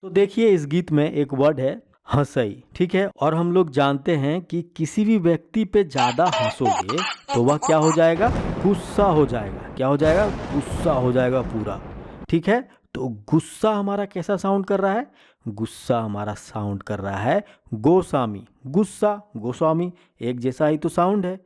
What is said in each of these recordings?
तो देखिए इस गीत में एक वर्ड है हंसई, ठीक है। और हम लोग जानते हैं कि किसी भी व्यक्ति पे ज्यादा हंसोगे तो वह क्या हो जाएगा, गुस्सा हो जाएगा। क्या हो जाएगा, गुस्सा हो जाएगा पूरा, ठीक है। तो गुस्सा हमारा कैसा साउंड कर रहा है, गुस्सा हमारा साउंड कर रहा है गोस्वामी। गुस्सा गोस्वामी एक जैसा ही तो साउंड है।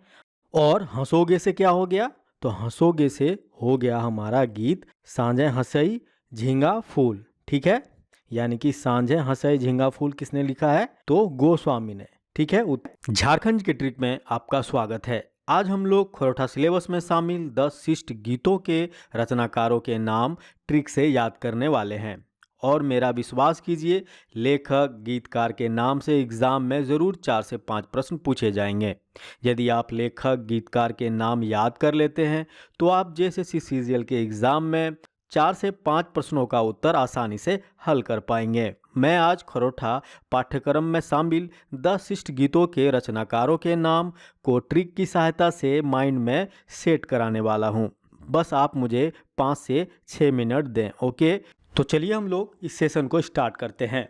और हंसोगे से क्या हो गया, तो हंसोगे से हो गया हमारा गीत सांझे हंसई झींगा फूल, ठीक है। यानी कि सांझे हंसई झींगा फूल किसने लिखा है, तो गोस्वामी ने, ठीक है। झारखंड के ट्रिक में आपका स्वागत है। आज हम लोग खरोठा सिलेबस में शामिल 10 शिष्ट गीतों के रचनाकारों के नाम ट्रिक से याद करने वाले हैं। और मेरा विश्वास कीजिए, लेखक गीतकार के नाम से एग्जाम में ज़रूर 4 से 5 प्रश्न पूछे जाएंगे। यदि आप लेखक गीतकार के नाम याद कर लेते हैं तो आप जेएसएससी सीजीएल के एग्ज़ाम में 4 से 5 प्रश्नों का उत्तर आसानी से हल कर पाएंगे। मैं आज खरोठा पाठ्यक्रम में शामिल 10 शिष्ट गीतों के रचनाकारों के नाम को ट्रिक की सहायता से माइंड में सेट कराने वाला हूं। बस आप मुझे 5 से 6 मिनट दें, ओके। तो चलिए हम लोग इस सेशन को स्टार्ट करते हैं।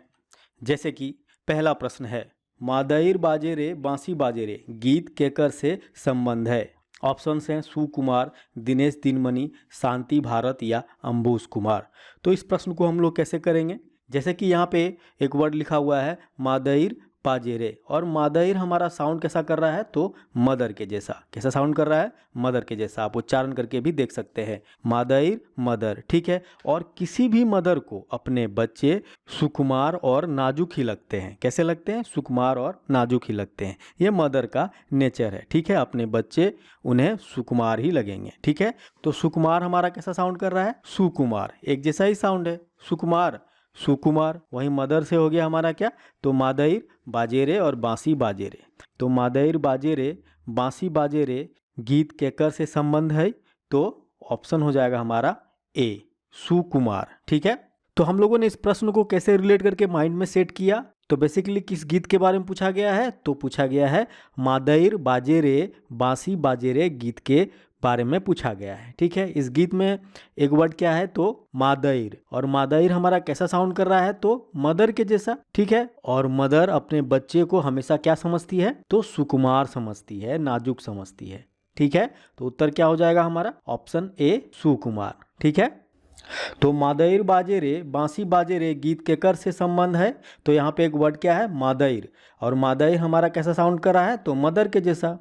जैसे कि पहला प्रश्न है, मादईर बाजे रे बांसी बाजे रे गीत केकर से संबंध है। ऑप्शंस हैं सुकुमार, दिनेश दिनमणि, शांति भारत या अंबुज कुमार। तो इस प्रश्न को हम लोग कैसे करेंगे, जैसे कि यहाँ पे एक वर्ड लिखा हुआ है मादईर पाजेरे, और मादईर हमारा साउंड कैसा कर रहा है, तो मदर के जैसा। कैसा साउंड कर रहा है, मदर के जैसा। आप उच्चारण करके भी देख सकते हैं, मादईर मदर, ठीक है। और किसी भी मदर को अपने बच्चे सुकुमार और नाजुक ही लगते हैं। कैसे लगते हैं, सुकुमार और नाजुक ही लगते हैं। ये मदर का नेचर है, ठीक है। अपने बच्चे उन्हें सुकुमार ही लगेंगे, ठीक है। तो सुकुमार हमारा कैसा साउंड कर रहा है, सुकुमार एक जैसा ही साउंड है, सुकुमार सुकुमार। वहीं मदर से हो गया हमारा क्या, तो मादईर बाजेरे और बांसी बाजेरे। तो मादईर बाजेरे बांसी बाजेरे गीत केकर से संबंध है, तो ऑप्शन हो जाएगा हमारा ए सुकुमार, ठीक है। तो हम लोगों ने इस प्रश्न को कैसे रिलेट करके माइंड में सेट किया, तो बेसिकली किस गीत के बारे में पूछा गया है, तो पूछा गया है मादईर बाजेरे बांसी बाजेरे गीत के बारे में पूछा गया है, ठीक है। इस गीत में एक वर्ड क्या है, तो मादईर, और मादईर हमारा कैसा साउंड कर रहा है, तो मदर के जैसा, ठीक है। और मदर अपने बच्चे को हमेशा क्या समझती है, तो सुकुमार समझती है, नाजुक समझती है, ठीक है। तो उत्तर क्या हो जाएगा हमारा, ऑप्शन ए सुकुमार, ठीक है। तो मादईर बाजे रे बांसी बाजे रे गीत केकर से संबंध है, तो यहाँ पे एक वर्ड क्या है, मादईर, और मादईर हमारा कैसा साउंड कर रहा है, तो मदर के जैसा।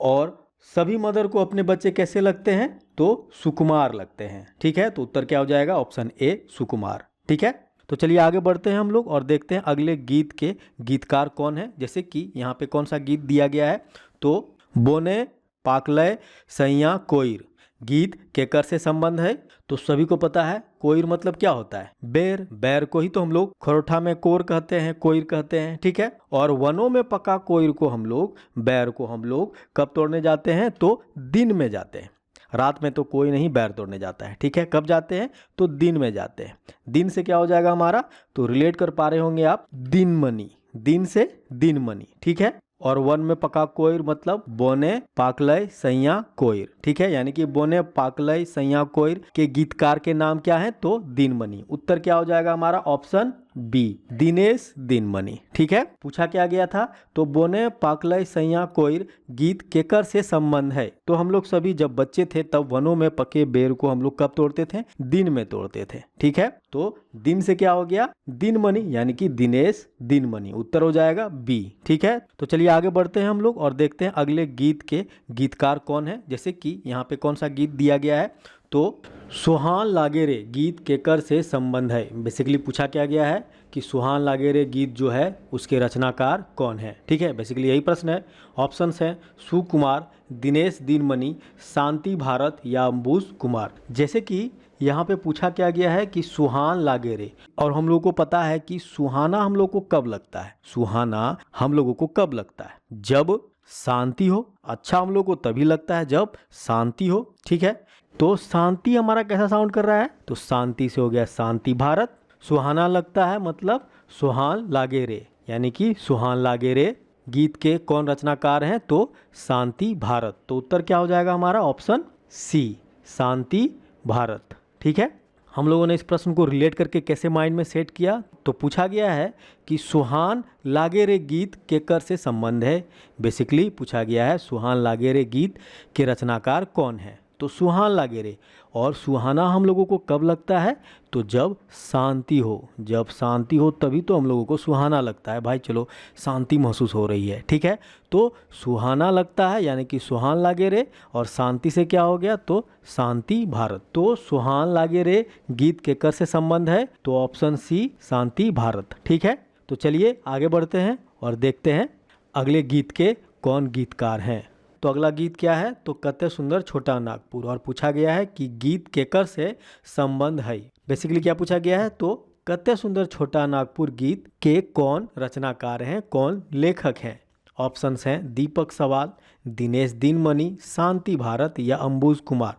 और सभी मदर को अपने बच्चे कैसे लगते हैं, तो सुकुमार लगते हैं, ठीक है। तो उत्तर क्या हो जाएगा, ऑप्शन ए सुकुमार, ठीक है। तो चलिए आगे बढ़ते हैं हम लोग और देखते हैं अगले गीत के गीतकार कौन है। जैसे कि यहाँ पे कौन सा गीत दिया गया है, तो बोने पाकलय सैया कोइर गीत केकर से संबंध है। तो सभी को पता है कोइर मतलब क्या होता है, बेर। बैर को ही तो हम लोग खरोठा में कोर कहते हैं, कोइर कहते हैं, ठीक है। और वनों में पका कोइर को हम लोग, बैर को हम लोग कब तोड़ने जाते हैं, तो दिन में जाते हैं। रात में तो कोई नहीं बैर तोड़ने जाता है, ठीक है। कब जाते हैं, तो दिन में जाते हैं। दिन से क्या हो जाएगा हमारा, तो रिलेट कर पा रहे होंगे आप, दिनमणि, दिन से दिनमणि, ठीक है। और वन में पका कोइर मतलब बोने पाकलय सैया कोइर, ठीक है। यानी कि बोने पाकलय सैया कोइर के गीतकार के नाम क्या है, तो दिनमणि। उत्तर क्या हो जाएगा हमारा, ऑप्शन बी दिनेश दिनमणि, ठीक है। पूछा क्या गया था, तो बोने पाकलय सैया कोइर गीत केकर से संबंध है। तो हम लोग सभी जब बच्चे थे तब वनों में पके बेर को हम लोग कब तोड़ते थे, दिन में तोड़ते थे, ठीक है। तो दिन से क्या हो गया, दिनमणि, यानी कि दिनेश दिनमणि। उत्तर हो जाएगा बी, ठीक है। तो चलिए आगे बढ़ते हैं हम लोग और देखते हैं अगले गीत के गीतकार कौन है। जैसे कि यहाँ पे कौन सा गीत दिया गया है, तो सुहान लागेरे गीत केकर से संबंध है। बेसिकली पूछा क्या गया है कि सुहान लागेरे गीत जो है उसके रचनाकार कौन है, ठीक है। बेसिकली यही प्रश्न है। ऑप्शंस हैं सुकुमार, दिनेश दिनमणि, शांति भारत या अंबुज कुमार। जैसे कि यहाँ पे पूछा क्या गया है कि सुहान लागेरे, और हम लोगों को पता है कि सुहाना हम लोग को कब लगता है, सुहाना हम लोगों को कब लगता है, जब शांति हो। अच्छा हम लोग को तभी लगता है जब शांति हो, ठीक है। तो शांति हमारा कैसा साउंड कर रहा है, तो शांति से हो गया शांति भारत। सुहाना लगता है मतलब सुहान लागेरे, यानी कि सुहान लागेरे गीत के कौन रचनाकार हैं, तो शांति भारत। तो उत्तर क्या हो जाएगा हमारा, ऑप्शन सी शांति भारत, ठीक है। हम लोगों ने इस प्रश्न को रिलेट करके कैसे माइंड में सेट किया, तो पूछा गया है कि सुहान लागे रे गीत केकर से संबंध है। बेसिकली पूछा गया है सुहान लागे रे गीत के रचनाकार कौन है। तो सुहान लागे रे, और सुहाना हम लोगों को कब लगता है, तो जब शांति हो, जब शांति हो तभी तो हम लोगों को सुहाना लगता है। भाई चलो शांति महसूस हो रही है, ठीक है, तो सुहाना लगता है यानी कि सुहान लागे रे, और शांति से क्या हो गया, तो शांति भारत। तो सुहान लागे रे गीत केकर से संबंध है, तो ऑप्शन सी शांति भारत, ठीक है। तो चलिए आगे बढ़ते हैं और देखते हैं अगले गीत के कौन गीतकार हैं। तो अगला गीत क्या है, तो कते सुंदर छोटा नागपुर, और पूछा गया है कि गीत केकर से संबंध है। बेसिकली क्या पूछा गया है, तो कते सुंदर छोटा नागपुर गीत के कौन रचनाकार हैं, कौन लेखक हैं। ऑप्शंस हैं दीपक सवाल, दिनेश दिनमणि, शांति भारत या अंबुज कुमार।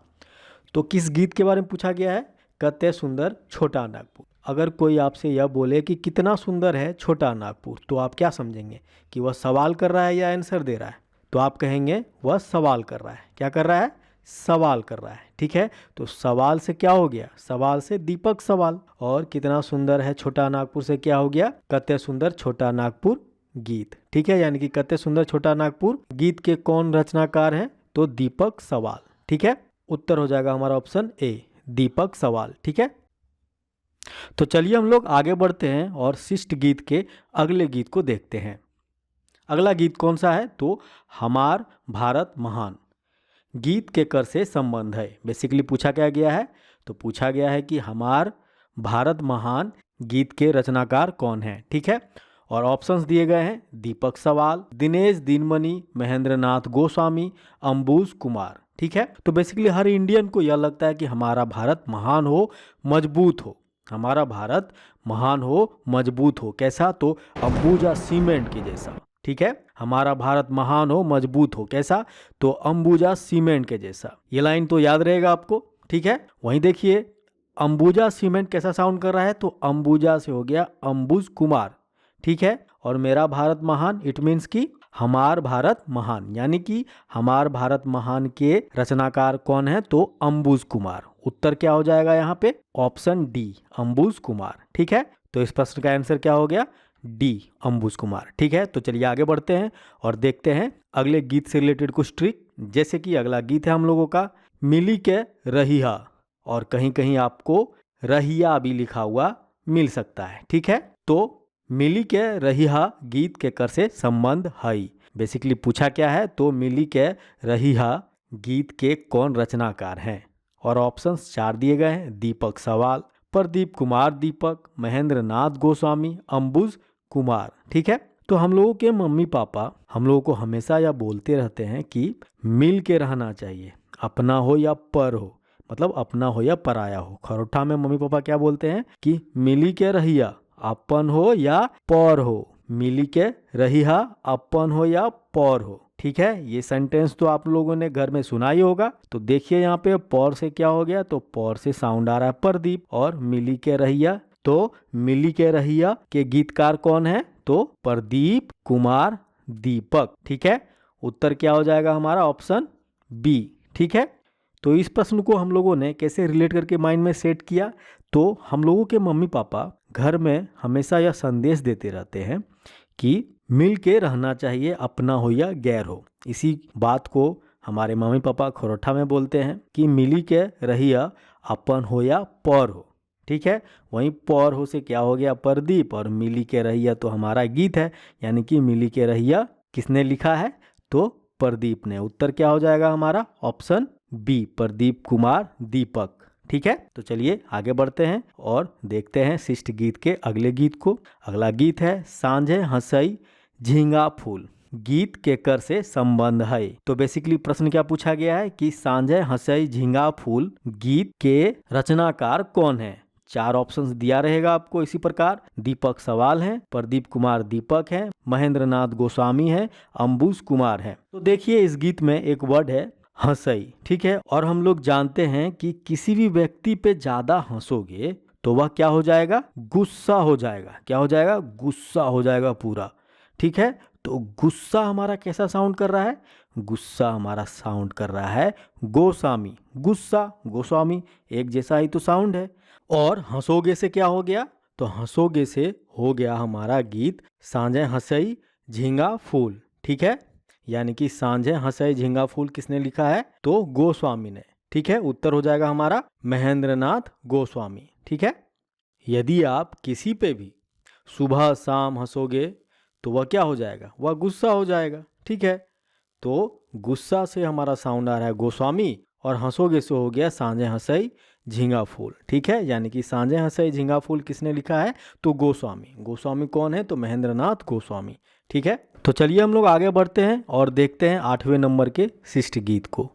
तो किस गीत के बारे में पूछा गया है, कते सुंदर छोटा नागपुर। अगर कोई आपसे यह बोले कि कितना सुंदर है छोटा नागपुर, तो आप क्या समझेंगे कि वह सवाल कर रहा है या आंसर दे रहा है, तो आप कहेंगे वह सवाल कर रहा है। क्या कर रहा है, सवाल कर रहा है, ठीक है। तो सवाल से क्या हो गया, सवाल से दीपक सवाल, और कितना सुंदर है छोटा नागपुर से क्या हो गया, कते सुंदर छोटा नागपुर गीत, ठीक है। यानी कि कते सुंदर छोटा नागपुर गीत के कौन रचनाकार हैं, तो दीपक सवाल, ठीक है। उत्तर हो जाएगा हमारा ऑप्शन ए, दीपक सवाल, ठीक है। तो चलिए हम लोग आगे बढ़ते हैं और शिष्ट गीत के अगले गीत को देखते हैं। अगला गीत कौन सा है, तो हमार भारत महान गीत केकर से संबंध है। बेसिकली पूछा क्या गया है, तो पूछा गया है कि हमार भारत महान गीत के रचनाकार कौन है, ठीक है। और ऑप्शंस दिए गए हैं दीपक सवाल, दिनेश दिनमणि, महेंद्रनाथ गोस्वामी, अंबुज कुमार, ठीक है। तो बेसिकली हर इंडियन को यह लगता है कि हमारा भारत महान हो, मजबूत हो, हमारा भारत महान हो, मजबूत हो, कैसा, तो अंबुजा सीमेंट के जैसा, ठीक है। हमारा भारत महान हो, मजबूत हो, कैसा, तो अंबुजा सीमेंट के जैसा। ये लाइन तो याद रहेगा आपको, ठीक है। वहीं देखिए अंबुजा सीमेंट कैसा साउंड कर रहा है, तो अंबुजा से हो गया अंबुज कुमार, ठीक है। और मेरा भारत महान इट मीन्स कि हमार भारत महान, यानी कि हमार भारत महान के रचनाकार कौन है, तो अंबुज कुमार। उत्तर क्या हो जाएगा यहाँ पे, ऑप्शन डी, अंबुज कुमार, ठीक है। तो इस प्रश्न का आंसर क्या हो गया, डी, अंबुज कुमार, ठीक है। तो चलिए आगे बढ़ते हैं और देखते हैं अगले गीत से रिलेटेड कुछ ट्रिक। जैसे कि अगला गीत है हम लोगों का मिली के रहिया, और कहीं कहीं आपको रहिया भी लिखा हुआ मिल सकता है, ठीक है। तो मिली के रहिया गीत के कर से संबंध है। बेसिकली पूछा क्या है, तो मिली के रहिया गीत के कौन रचनाकार हैं, और ऑप्शंस 4 दिए गए हैं दीपक सवाल, प्रदीप कुमार दीपक, महेंद्रनाथ गोस्वामी, अंबुज कुमार, ठीक है। तो हम लोगों के मम्मी पापा हम लोगों को हमेशा यह बोलते रहते हैं कि मिल के रहना चाहिए, अपना हो या पर हो, मतलब अपना हो या पराया हो। खरोठा में मम्मी पापा क्या बोलते हैं कि मिली के रहिया, अपन हो या पर हो, मिली के रहिया, अपन हो या पर हो, ठीक है। ये सेंटेंस तो आप लोगों ने घर में सुना ही होगा। तो देखिए यहाँ पे पर से क्या हो गया, तो पर से साउंड आ रहा है प्रदीप, और मिली के रहिया, तो मिली के रहिया के गीतकार कौन है, तो प्रदीप कुमार दीपक, ठीक है। उत्तर क्या हो जाएगा हमारा, ऑप्शन बी, ठीक है। तो इस प्रश्न को हम लोगों ने कैसे रिलेट करके माइंड में सेट किया, तो हम लोगों के मम्मी पापा घर में हमेशा यह संदेश देते रहते हैं कि मिल के रहना चाहिए, अपना हो या गैर हो। इसी बात को हमारे मम्मी पापा खरोठा में बोलते हैं कि मिली के रहिया, अपन हो या पर हो, ठीक है। वहीं पर हो से क्या हो गया, प्रदीप, और मिली के रहिया तो हमारा गीत है, यानी कि मिली के रहिया किसने लिखा है, तो प्रदीप ने। उत्तर क्या हो जाएगा हमारा, ऑप्शन बी, प्रदीप कुमार दीपक, ठीक है। तो चलिए आगे बढ़ते हैं और देखते हैं शिष्ट गीत के अगले गीत को। अगला गीत है सांझे हंसई झींगा फूल गीत केकर से संबंध है। तो बेसिकली प्रश्न क्या पूछा गया है कि सांझे हंसई झींगा फूल गीत के रचनाकार कौन है। 4 ऑप्शंस दिया रहेगा आपको इसी प्रकार, दीपक सवाल है, प्रदीप कुमार दीपक है, महेंद्रनाथ गोस्वामी है, अंबुज कुमार है। तो देखिए इस गीत में एक वर्ड है हंसई, ठीक है। और हम लोग जानते हैं कि किसी भी व्यक्ति पे ज्यादा हंसोगे तो वह क्या हो जाएगा, गुस्सा हो जाएगा। क्या हो जाएगा, गुस्सा हो जाएगा पूरा, ठीक है। तो गुस्सा हमारा कैसा साउंड कर रहा है, गुस्सा हमारा साउंड कर रहा है गोस्वामी, गुस्सा गोस्वामी एक जैसा ही तो साउंड है। और हंसोगे से क्या हो गया? तो हंसोगे से हो गया हमारा गीत सांझे हंसई झींगा फूल। ठीक है, यानी कि सांझे हंसई झींगा फूल किसने लिखा है? तो गोस्वामी ने। ठीक है, उत्तर हो जाएगा हमारा महेंद्रनाथ गोस्वामी। ठीक है, यदि आप किसी पे भी सुबह शाम हंसोगे तो वह क्या हो जाएगा? वह गुस्सा हो जाएगा। ठीक है, तो गुस्सा से हमारा साउंड आ रहा है गोस्वामी, और हंसोगे से हो गया सांझे हंसई झींगा फूल। ठीक है, यानी कि सांझे हंसई झींगा फूल किसने लिखा है? तो गोस्वामी। गोस्वामी कौन है? तो महेंद्रनाथ गोस्वामी। ठीक है, तो चलिए हम लोग आगे बढ़ते हैं और देखते हैं 8वें नंबर के शिष्ट गीत को।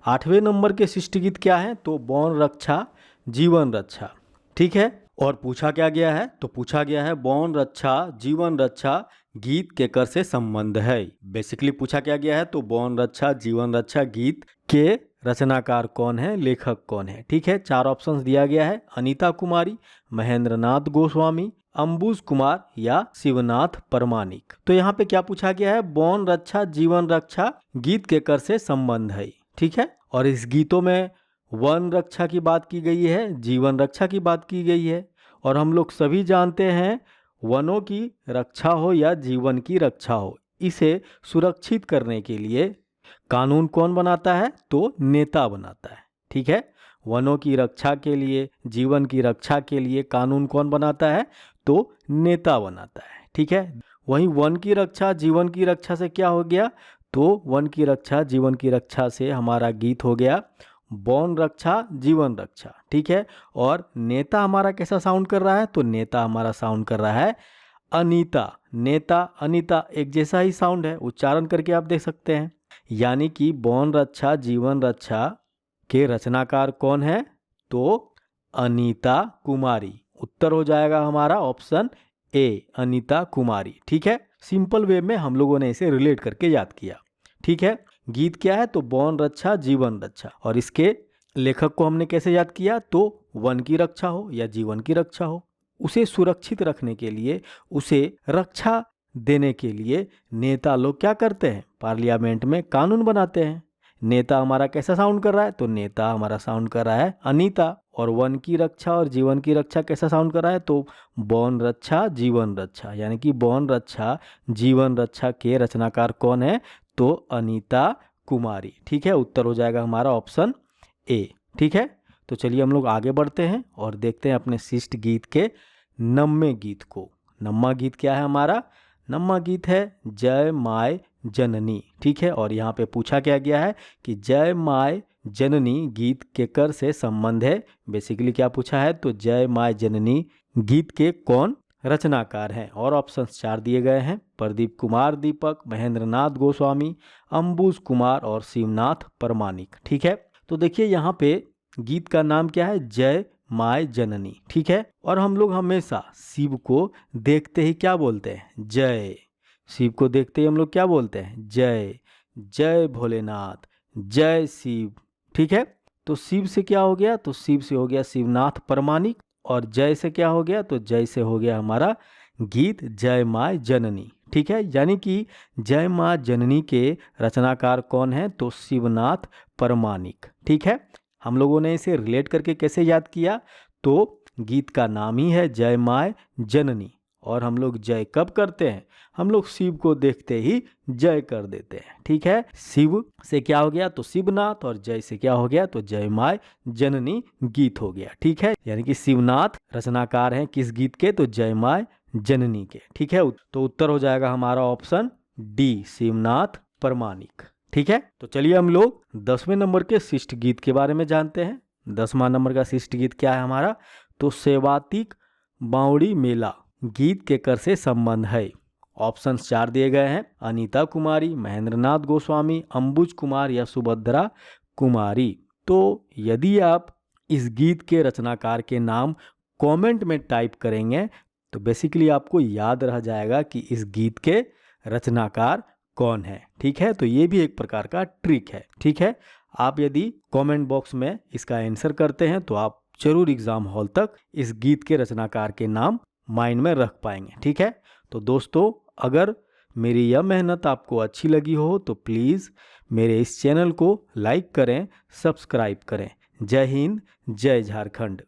8वें नंबर के शिष्ट गीत क्या है? तो बौन रक्षा जीवन रक्षा। ठीक है, और पूछा क्या गया है? तो पूछा गया है बौन रक्षा जीवन रक्षा गीत केकर से संबंध है। बेसिकली पूछा क्या गया है? तो बौन रक्षा जीवन रक्षा गीत के रचनाकार कौन है, लेखक कौन है। ठीक है, 4 ऑप्शंस दिया गया है, अनीता कुमारी, महेंद्रनाथ गोस्वामी, अंबुज कुमार या शिवनाथ परमानिक। तो यहाँ पे क्या पूछा गया है? बौन रक्षा जीवन रक्षा गीत केकर से संबंध है। ठीक है, और इस गीतों में वन रक्षा की बात की गई है, जीवन रक्षा की बात की गई है, और हम लोग सभी जानते हैं वनों की रक्षा हो या जीवन की रक्षा हो, इसे सुरक्षित करने के लिए कानून कौन बनाता है? तो नेता बनाता है। ठीक है, वनों की रक्षा के लिए, जीवन की रक्षा के लिए कानून कौन बनाता है? तो नेता बनाता है। ठीक है, वहीं वन की रक्षा जीवन की रक्षा से क्या हो गया? तो वन की रक्षा जीवन की रक्षा से हमारा गीत हो गया बौन रक्षा जीवन रक्षा। ठीक है, और नेता हमारा कैसा साउंड कर रहा है? तो नेता हमारा साउंड कर रहा है अनीता। नेता अनीता एक जैसा ही साउंड है, उच्चारण करके आप देख सकते हैं। यानी कि बौन रक्षा जीवन रक्षा के रचनाकार कौन है? तो अनीता कुमारी। उत्तर हो जाएगा हमारा ऑप्शन ए, अनीता कुमारी। ठीक है, सिंपल वे में हम लोगों ने इसे रिलेट करके याद किया। ठीक है, गीत क्या है? तो बौन रक्षा जीवन रक्षा, और इसके लेखक को हमने कैसे याद किया? तो वन की रक्षा हो या जीवन की रक्षा हो, उसे सुरक्षित रखने के लिए, उसे रक्षा देने के लिए नेता लोग क्या करते हैं? पार्लियामेंट में कानून बनाते हैं। नेता हमारा कैसा साउंड कर रहा है? तो नेता हमारा साउंड कर रहा है अनीता। और वन की रक्षा और जीवन की रक्षा कैसा साउंड कर रहा है? तो बौन रक्षा जीवन रक्षा, यानी कि बौन रक्षा जीवन रक्षा के रचनाकार कौन है? तो अनीता कुमारी। ठीक है, उत्तर हो जाएगा हमारा ऑप्शन ए। ठीक है, तो चलिए हम लोग आगे बढ़ते हैं और देखते हैं अपने शिष्ट गीत के 9वें गीत को। 9वां गीत क्या है हमारा? 9वां गीत है जय माय जननी। ठीक है, और यहाँ पे पूछा क्या गया है कि जय माय जननी गीत केकर से संबंध है। बेसिकली क्या पूछा है? तो जय माय जननी गीत के कौन रचनाकार हैं, और ऑप्शंस 4 दिए गए हैं, प्रदीप कुमार दीपक, महेंद्रनाथ गोस्वामी, अंबुज कुमार और शिवनाथ परमानिक। ठीक है, तो देखिए यहाँ पे गीत का नाम क्या है? जय माय जननी। ठीक है, और हम लोग हमेशा शिव को देखते ही क्या बोलते हैं? जय। शिव को देखते ही हम लोग क्या बोलते हैं? जय। जय भोलेनाथ, जय शिव। ठीक है, तो शिव से क्या हो गया? तो शिव से हो गया शिवनाथ परमानिक, और जय से क्या हो गया? तो जय से हो गया हमारा गीत जय माय जननी। ठीक है, यानी कि जय माँ जननी के रचनाकार कौन है? तो शिवनाथ परमानिक। ठीक है, हम लोगों ने इसे रिलेट करके कैसे याद किया? तो गीत का नाम ही है जय माय जननी, और हम लोग जय कब करते हैं? हम लोग शिव को देखते ही जय कर देते हैं। ठीक है, शिव से क्या हो गया? तो शिवनाथ, और जय से क्या हो गया? तो जय माय जननी गीत हो गया। ठीक है, यानी कि शिवनाथ रचनाकार हैं किस गीत के? तो जय माय जननी के। ठीक है, तो उत्तर हो जाएगा हमारा ऑप्शन डी, शिवनाथ परमानिक। ठीक है, तो चलिए हम लोग 10वें नंबर के शिष्ट गीत के बारे में जानते हैं। 10वां नंबर का शिष्ट गीत क्या है हमारा? तो सेवातिक बावड़ी मेला गीत केकर से संबंध है। ऑप्शंस 4 दिए गए हैं, अनीता कुमारी, महेंद्रनाथ गोस्वामी, अंबुज कुमार या सुभद्रा कुमारी। तो यदि आप इस गीत के रचनाकार के नाम कमेंट में टाइप करेंगे तो बेसिकली आपको याद रह जाएगा कि इस गीत के रचनाकार कौन है। ठीक है, तो ये भी एक प्रकार का ट्रिक है। ठीक है, आप यदि कमेंट बॉक्स में इसका आंसर करते हैं तो आप जरूर एग्जाम हॉल तक इस गीत के रचनाकार के नाम माइंड में रख पाएंगे। ठीक है, तो दोस्तों अगर मेरी यह मेहनत आपको अच्छी लगी हो तो प्लीज़ मेरे इस चैनल को लाइक करें, सब्सक्राइब करें। जय हिंद, जय झारखंड।